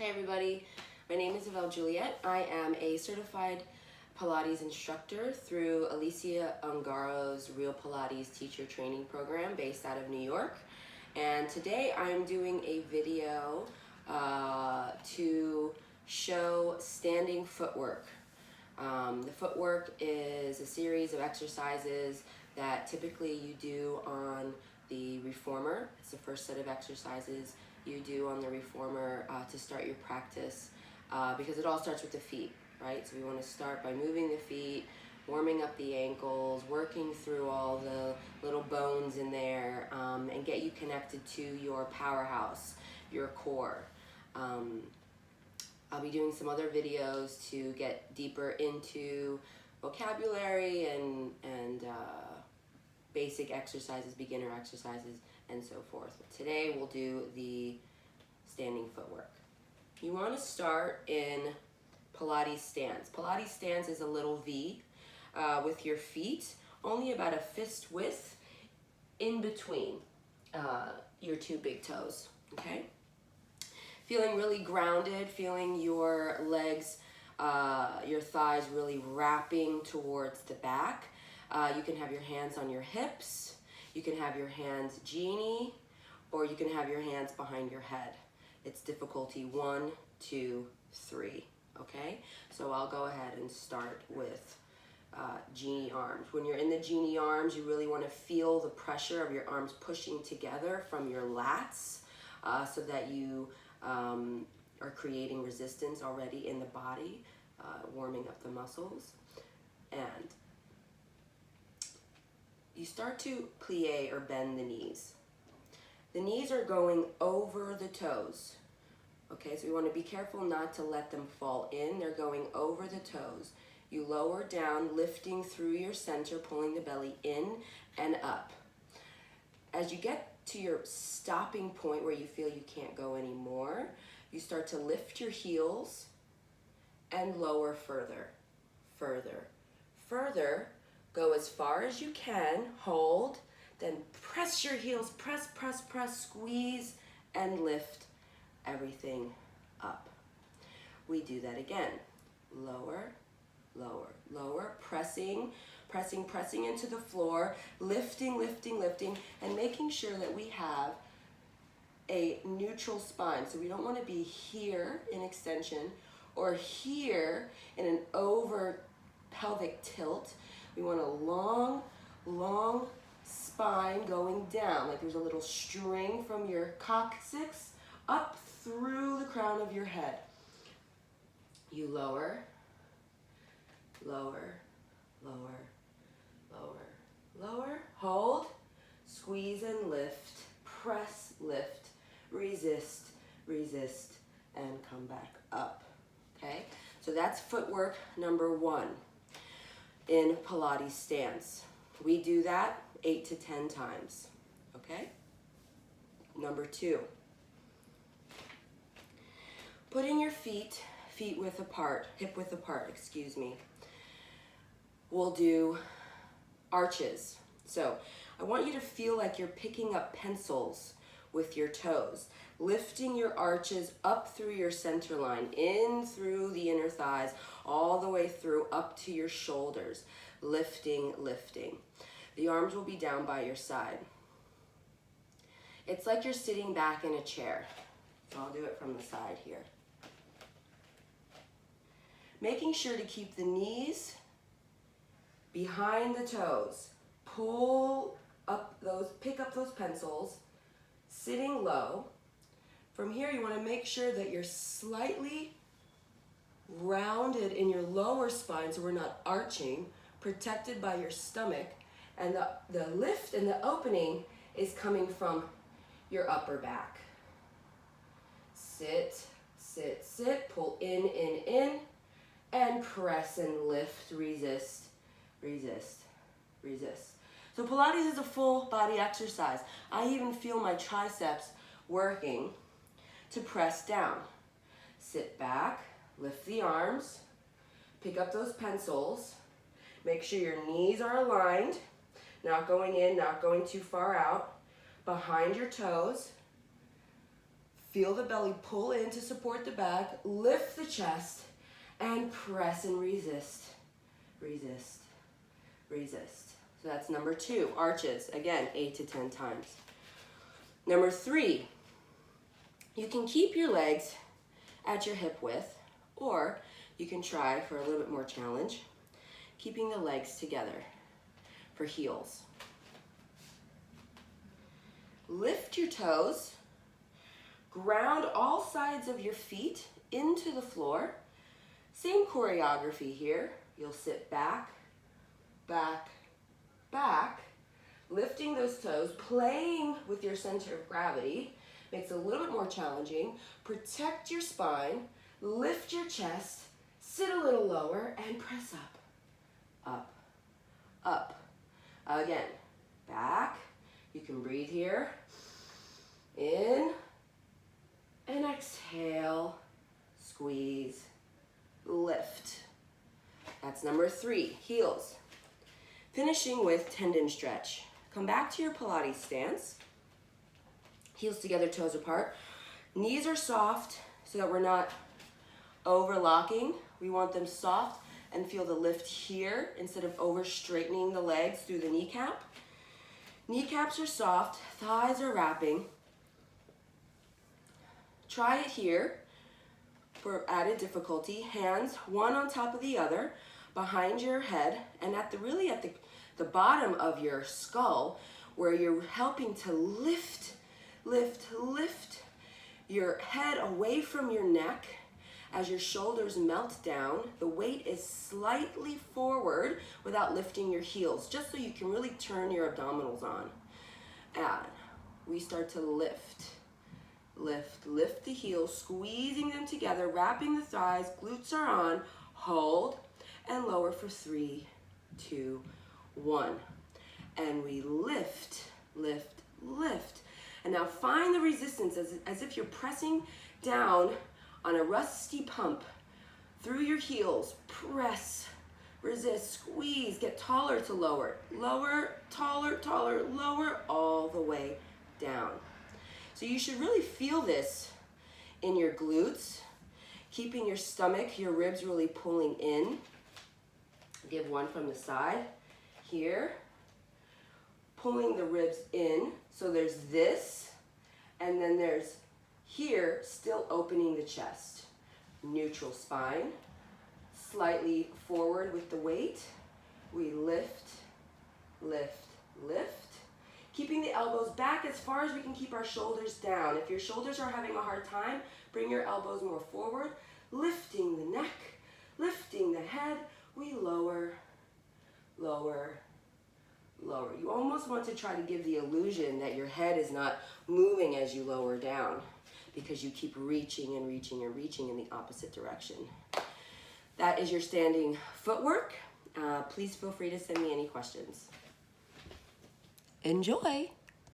Hi everybody, my name is Yvelle Juliet. I am a certified Pilates instructor through Alycea Ungaro's Real Pilates teacher training program based out of New York. And today I'm doing a video to show standing footwork. The footwork is a series of exercises that typically you do on the reformer. It's the first set of exercises you do on the reformer to start your practice because it all starts with the feet, right? So we want to start by moving the feet, warming up the ankles, working through all the little bones in there, and get you connected to your powerhouse, your core. I'll be doing some other videos to get deeper into vocabulary and basic exercises, beginner exercises, and so forth. But today we'll do the standing footwork. You want to start in Pilates stance. Pilates stance is a little V with your feet only about a fist width in between your two big toes, okay? Feeling really grounded, feeling your legs, your thighs really wrapping towards the back. You can have your hands on your hips, you can have your hands genie, or you can have your hands behind your head. It's difficulty 1, 2, 3, okay? So I'll go ahead and start with genie arms. When you're in the genie arms, you really want to feel the pressure of your arms pushing together from your lats so that you are creating resistance already in the body, warming up the muscles. And you start to plie or bend the knees. The knees are going over the toes. Okay, so we want to be careful not to let them fall in. They're going over the toes. You lower down, lifting through your center, pulling the belly in and up. As you get to your stopping point where you feel you can't go anymore, you start to lift your heels and lower further, further, further. Go as far as you can, hold, then press your heels, press, press, press, squeeze, and lift everything up. We do that again. Lower, lower, lower, pressing, pressing, pressing into the floor, lifting, lifting, lifting, and making sure that we have a neutral spine. So we don't want to be here in extension or here in an over pelvic tilt. We want a long, long spine going down, like there's a little string from your coccyx up through the crown of your head. You lower, lower, lower, lower, lower, hold, squeeze and lift, press, lift, resist, resist, and come back up, okay? So that's footwork number 1 in Pilates stance. We do that 8 to 10 times, okay? Number 2, putting your feet width apart, hip width apart, excuse me. We'll do arches. So I want you to feel like you're picking up pencils with your toes, lifting your arches up through your center line, in through the inner thighs, all the way through up to your shoulders, lifting, lifting. The arms will be down by your side. It's like you're sitting back in a chair. So I'll do it from the side here. Making sure to keep the knees behind the toes. Pull up those, pick up those pencils, sitting low. From here, you want to make sure that you're slightly rounded in your lower spine so we're not arching, protected by your stomach, and the lift and the opening is coming from your upper back. Sit, sit, sit, pull in, and press and lift, resist, resist, resist. So Pilates is a full body exercise. I even feel my triceps working to press down. Sit back, lift the arms, pick up those pencils, make sure your knees are aligned, not going in, not going too far out, behind your toes, Feel the belly pull in to support the back, lift the chest, and press and resist. Resist, resist. So that's number 2, arches. Again, 8 to 10 times. Number 3, you can keep your legs at your hip width, or you can try for a little bit more challenge, keeping the legs together for heels. Lift your toes, ground all sides of your feet into the floor. Same choreography here. You'll sit back, back, back, lifting those toes, playing with your center of gravity. Makes it a little bit more challenging. Protect your spine, lift your chest, sit a little lower, and press up, up, up. Again, back. You can breathe here. In, and exhale, squeeze, lift. That's number 3, heels. Finishing with tendon stretch. Come back to your Pilates stance. Heels together, toes apart. Knees are soft so that we're not overlocking. We want them soft and feel the lift here instead of over straightening the legs through the kneecap. Kneecaps are soft, thighs are wrapping. Try it here for added difficulty. Hands one on top of the other behind your head, and at the bottom of your skull, where you're helping to lift your head away from your neck. As your shoulders melt down, the weight is slightly forward without lifting your heels, just so you can really turn your abdominals on. And we start to lift, lift the heels, squeezing them together, wrapping the thighs, glutes are on, hold, and lower for 3, 2, 1. And we lift, lift, lift. And now find the resistance as if you're pressing down on a rusty pump through your heels. Press, resist, squeeze, get taller to lower. Lower, taller, taller, lower, all the way down. So you should really feel this in your glutes, keeping your stomach, your ribs really pulling in. Give one from the side. Here, pulling the ribs in. So there's this, and then there's here, still opening the chest. Neutral spine, slightly forward with the weight. We lift, lift, lift. Keeping the elbows back as far as we can keep our shoulders down. If your shoulders are having a hard time, bring your elbows more forward. Lifting the neck, lifting the head. We lower, lower, lower. You almost want to try to give the illusion that your head is not moving as you lower down, because you keep reaching and reaching and reaching in the opposite direction. That is your standing footwork. Please feel free to send me any questions. Enjoy.